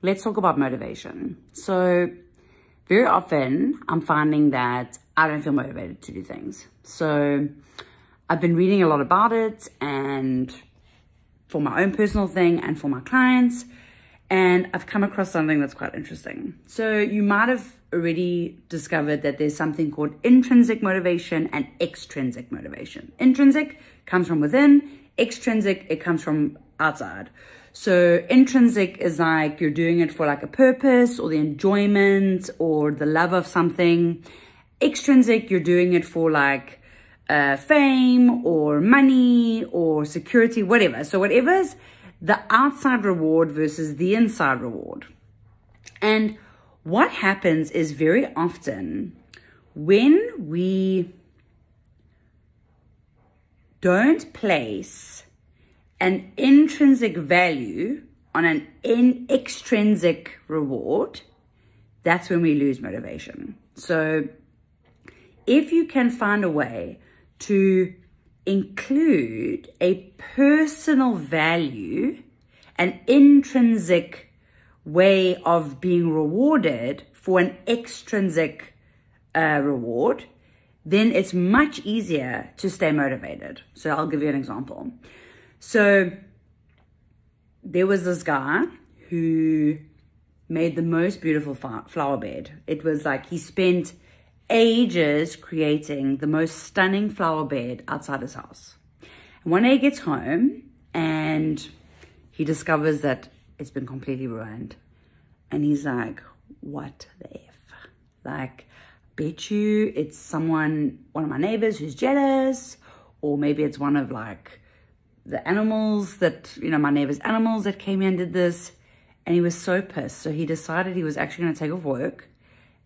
let's talk about motivation. So very often I'm finding that I don't feel motivated to do things. So I've been reading a lot about it, and for my own personal thing and for my clients, and I've come across something that's quite interesting. So you might have already discovered that there's something called intrinsic motivation and extrinsic motivation. Intrinsic comes from within, extrinsic, it comes from outside. So intrinsic is like you're doing it for like a purpose or the enjoyment or the love of something. Extrinsic, you're doing it for like fame or money or security, whatever. So whatever's the outside reward versus the inside reward. And what happens is very often when we don't place an intrinsic value on an extrinsic reward, that's when we lose motivation. So if you can find a way to include a personal value, an intrinsic way of being rewarded for an extrinsic reward, then it's much easier to stay motivated. So I'll give you an example. So there was this guy who made the most beautiful flower bed. It was like he spent ages creating the most stunning flower bed outside his house. And one day he gets home and he discovers that it's been completely ruined. And he's like, what the F? Like, bet you it's one of my neighbors who's jealous, or maybe it's one of like the animals that, you know, my neighbor's animals that came in and did this. And he was so pissed. So he decided he was actually going to take off work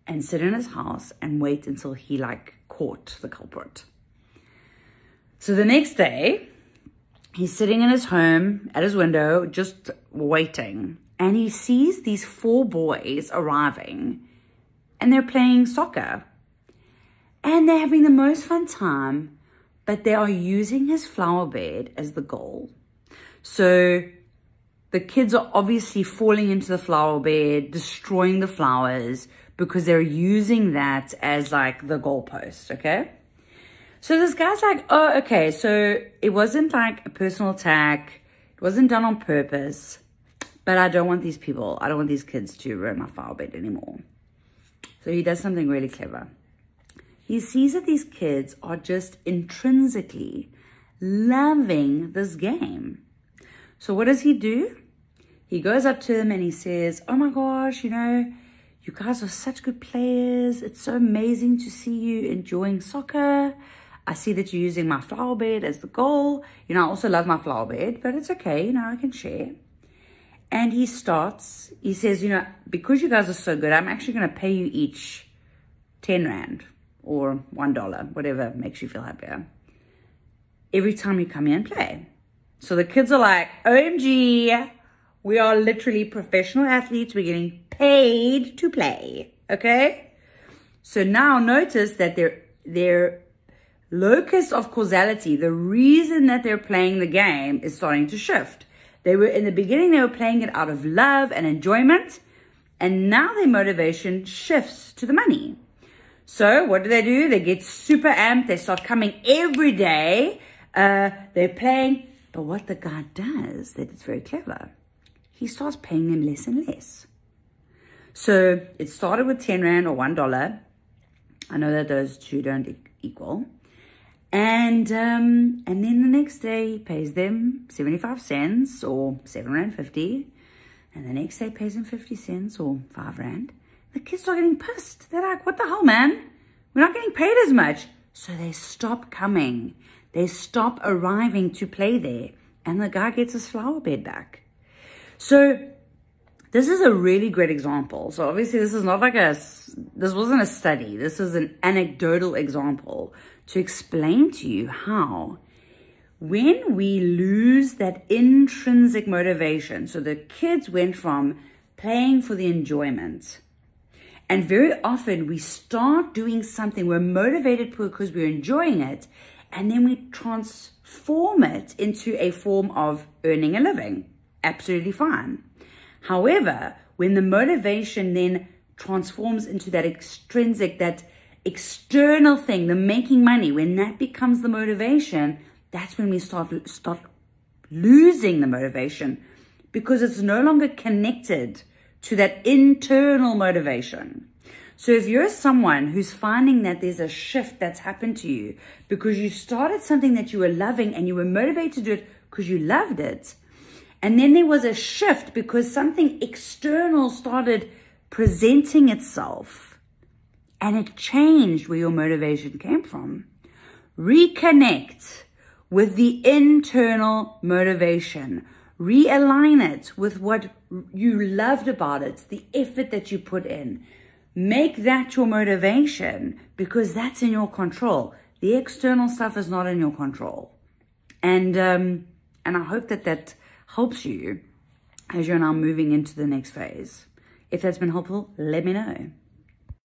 and sit in his house and wait until he like caught the culprit. So the next day, he's sitting in his home at his window, just waiting. And he sees these 4 boys arriving and they're playing soccer. And they're having the most fun time, but they are using his flower bed as the goal. So the kids are obviously falling into the flower bed, destroying the flowers, because they're using that as like the goalpost, okay? So this guy's like, oh, okay, so it wasn't like a personal attack. It wasn't done on purpose, but I don't want these kids to ruin my flower bed anymore. So he does something really clever. He sees that these kids are just intrinsically loving this game. So what does he do? He goes up to them and he says, oh my gosh, you know, you guys are such good players. It's so amazing to see you enjoying soccer. I see that you're using my flower bed as the goal. You know, I also love my flower bed, but it's okay. You know, I can share. And he says, you know, because you guys are so good, I'm actually going to pay you each 10 Rand or $1, whatever makes you feel happier, every time you come here and play. So the kids are like, OMG, we are literally professional athletes. We're getting paid to play, okay? So now notice that their locus of causality, the reason that they're playing the game, is starting to shift. In the beginning, they were playing it out of love and enjoyment, and now their motivation shifts to the money. So what do? They get super amped. They start coming every day. They're playing. But what the guy does, that is very clever, he starts paying them less and less. So it started with 10 Rand or $1. I know that those two don't equal. And then the next day he pays them 75 cents or 7.50 Rand. And the next day he pays them 50 cents or 5 Rand. The kids start getting pissed. They're like, what the hell, man? We're not getting paid as much. So they stop coming. They stop arriving to play there. And the guy gets his flower bed back. So this is a really great example. So obviously this is not like this wasn't a study. This is an anecdotal example to explain to you how when we lose that intrinsic motivation, so the kids went from playing for the enjoyment, and very often we start doing something, we're motivated because we're enjoying it, and then we transform it into a form of earning a living. Absolutely fine. However, when the motivation then transforms into that extrinsic, that external thing, the making money, when that becomes the motivation, that's when we start losing the motivation, because it's no longer connected to that internal motivation. So if you're someone who's finding that there's a shift that's happened to you because you started something that you were loving and you were motivated to do it because you loved it, and then there was a shift because something external started presenting itself and it changed where your motivation came from, reconnect with the internal motivation. Realign it with what you loved about it, the effort that you put in. Make that your motivation, because that's in your control. The external stuff is not in your control. And I hope that helps you as you're now moving into the next phase. If that's been helpful, let me know.